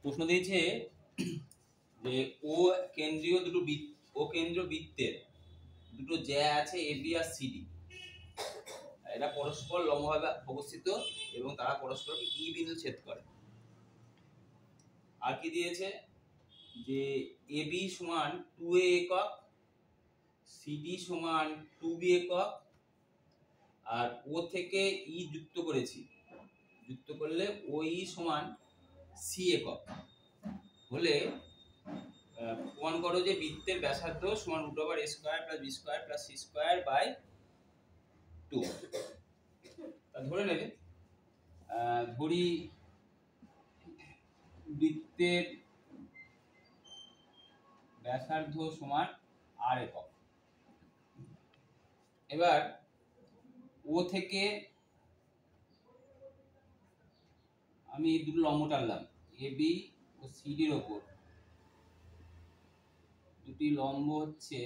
প্রশ্ন দিয়েছে যে ও কেন্দ্রীয় বৃত্তের দুটো জ্যা আছে এবি আর সিডি, এরা পরস্পর লম্বভাবে অবস্থিত এবং তারা পরস্পরকে ই বিন্দু ছেদ করে। আর কি দিয়েছে যে এবি সমান 2a একক, সিডি সমান 2b একক, আর ও থেকে ই যুক্ত করেছি, যুক্ত করলে ও ই সমান সি একক হলে প্রমাণ করো যে বৃত্তের ব্যাসার্ধ সমান √a² + b² + c²/2। তা ধরে নেবে ধরি বৃত্তের ব্যাসার্ধ সমান r একক। এবার ও থেকে আমি দুটো লম্ব টানলাম, এবি ও সিডির ওপর দুটি লম্ব হচ্ছে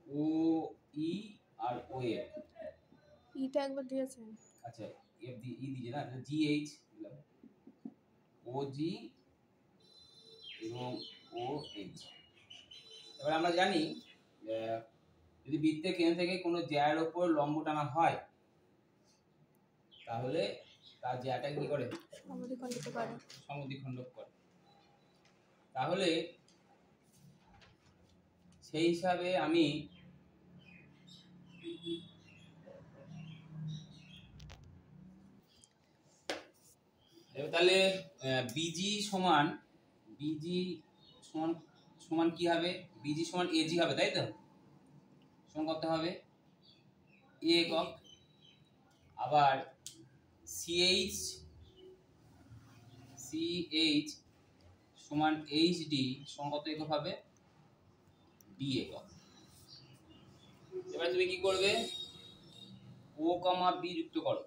ও ই আর ও এ। ইটা একবার দিয়েছেন, আচ্ছা এফ ডি ই দিয়েছে না, জি এইচ দিলাম, ও জি এবং ও এইচ। এবার আমরা জানি যদি বৃত্তের কেন্দ্র থেকে কোনো জ্যার ওপর লম্ব টানা হয় তাহলে তার জ্যাটা কি করে? সমদ্বিখণ্ডক করে। তাহলে সেই হিসাবে আমি তাহলে বিজি সমান কি হবে? বিজি সমান এজি হবে, তাই তো? সমান করতে হবে এ একক। আবার সিএইচ সমান এইচডি সমান কত একক হবে? বি একক। এবার তুমি কি করবে? ও কমা বি যুক্ত করো,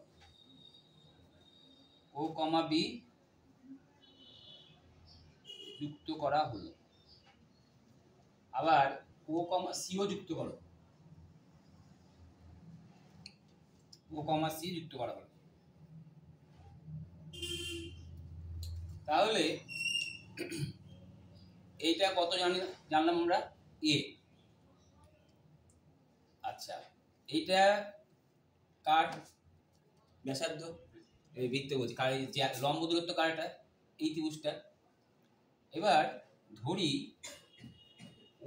ও কমা বি যুক্ত করা হলো। আবার ও কমা সিও যুক্ত করো, ও কমা সি যুক্ত করা হলো। তাহলে এইটা কত জানলাম আমরা? এ। আচ্ছা এইটা কার ব্যাসার্ধ? এই বৃত্তে বলছি, কার লম্ব দূরত্ব কার? এটা এই ত্রিভুজটা। এবার ধরি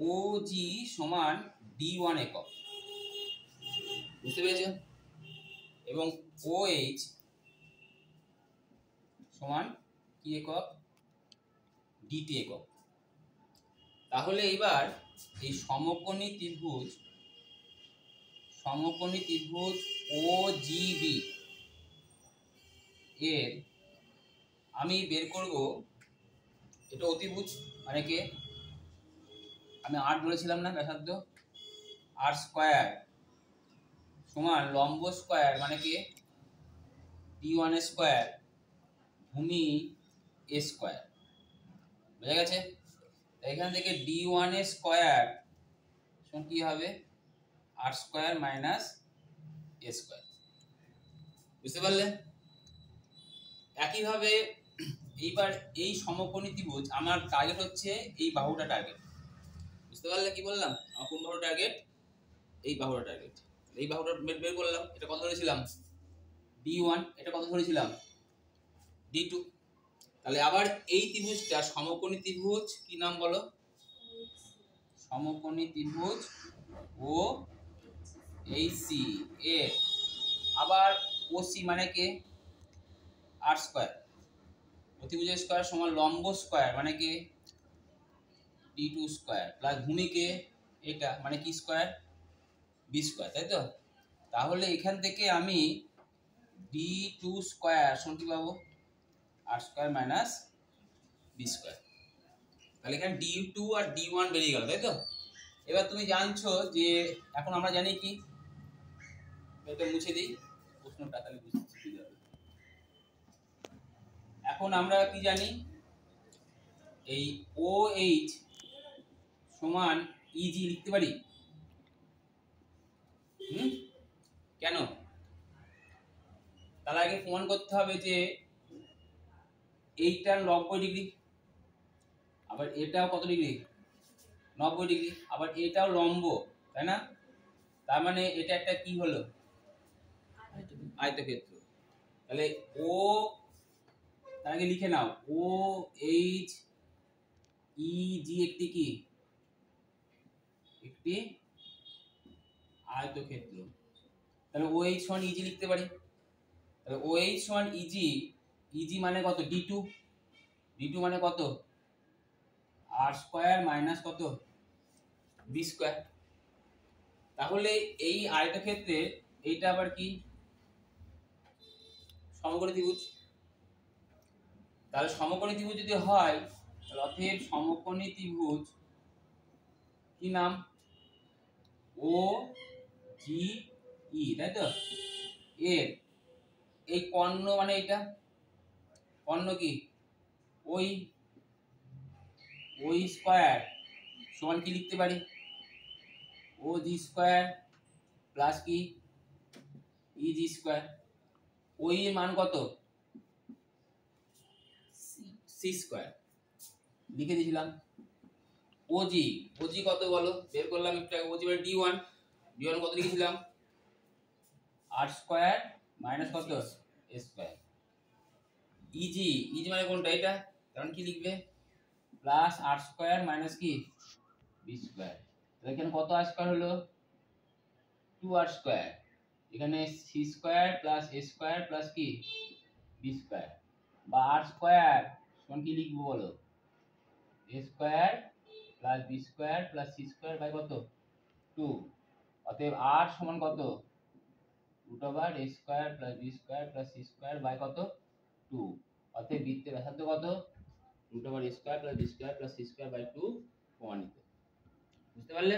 ও জি সমান d1 একক, বুঝতে পেরেছেন? এবং ও এইচ সমান কি একক? dt একক। তাহলে এবার এই সমকোণী ত্রিভুজ ও জিবি এর আমি বের করব এটা অতিভুজ, মানে কি আমি 8 বলেছিলাম না ব্যাসার্ধ, r² সমান লম্ব স্কয়ার মানে কি d1² ভূমি a²। বুঝা গেছে? এখান থেকে d1² সমান কি হবে? r² - a²। বুঝতে পারলে? একইভাবে এইবার এই সমকোণী ত্রিভুজ আমার টার্গেট হচ্ছে এই বাহুটা টার্গেট। বুঝতে পারলে কি বললাম? আমার কোন বাহুটা টার্গেট? এই বাহুটা টার্গেট। এই বাহুটা বের করলাম। এটা কত ধরেছিলাম? d1। এটা কত ধরেছিলাম? d2। তাহলে আবার এই ত্রিভুজটা সমকোণী ত্রিভুজ কি নাম বলো? সমকোণী ত্রিভুজ ও এইচসি এর আবার ওসি মানে কি r², অতিভুজের স্কয়ার সমান লম্ব স্কয়ার মানে কি d2² প্লাস ভূমিকে এটা মানে কি স্কয়ার? b², তাই তো? তাহলে এখান থেকে আমি d2² সমান কি পাবো? r² - b²। তাহলে এখানে d2 আর d1 বেরিয়ে গেল, তাই তো? এবার তুমি জানছো যে এখন আমরা জানি কি, এটা মুছে দিই প্রশ্নটা, তাহলে বুঝতে যাবে। এখন আমরা কি জানি? এই OH সমান EG লিখতে পারি। কেন? তার আগে প্রমাণ করতে হবে যে এইটা 90°, আবার এটাও কত ডিগ্রি, 90°, আবার এটাও লম্ব, তাই না? তার মানে এটা একটা কি হলো, আয়তক্ষেত্র। তাহলে ও, তার আগে লিখে নাও, ও এইচ ই জি একটি কি, একটি আয়তক্ষেত্র। তাহলে ও এইচ সমান ইজি লিখতে পারি। তাহলে ও এইচ সমান ইজি, ইজি মানে কত, ডি2, ডি2 মানে কত, আর স্কয়ার মাইনাস কত, বি স্কয়ার। তাহলে এই আয়তক্ষেত্রে এইটা আবার কি, সমকোণী ত্রিভুজ। তাহলে সমকোণী ত্রিভুজ যদি হয়, তাহলে অতএব সমকোণী ত্রিভুজ কি নাম, ও জি ই, তাই তো? এর এই কর্ণ মানে এটা কর্ণ কি, ওই ওই স্কয়ার সমান কি লিখতে পারি, ও জি স্কয়ার প্লাস কি ই জি স্কয়ার। ওই এর মান কত, সি স্কয়ার লিখে দিয়েছিলাম। ওজি, ওজি কত বলো, বের করলাম একটু আগে। ওজি মানে ডি1, ডি1 কত লিখেছিলাম, আর স্কয়ার মাইনাস কত, এ স্কয়ার। ইজি, ইজি মানে কোনটা, এটা, কারণ কি লিখবে, প্লাস আর স্কয়ার মাইনাস কি বি স্কয়ার। তাহলে এখানে কত আর স্কয়ার হলো, 2r স্কয়ার। এখানে C square plus A square plus কি বি স্কয়ার, বা আর স্কয়ার সমান কি লিখবো বলো, A square plus B square plus C square by কত 2। অতএব আর সমান কত, root over A square plus B square plus C square by কত 2। অতএব বৃত্তের ব্যাসার্ধ কত, root over A square plus B square plus C square by 2 প্রমাণিত। বুঝতে পারলে?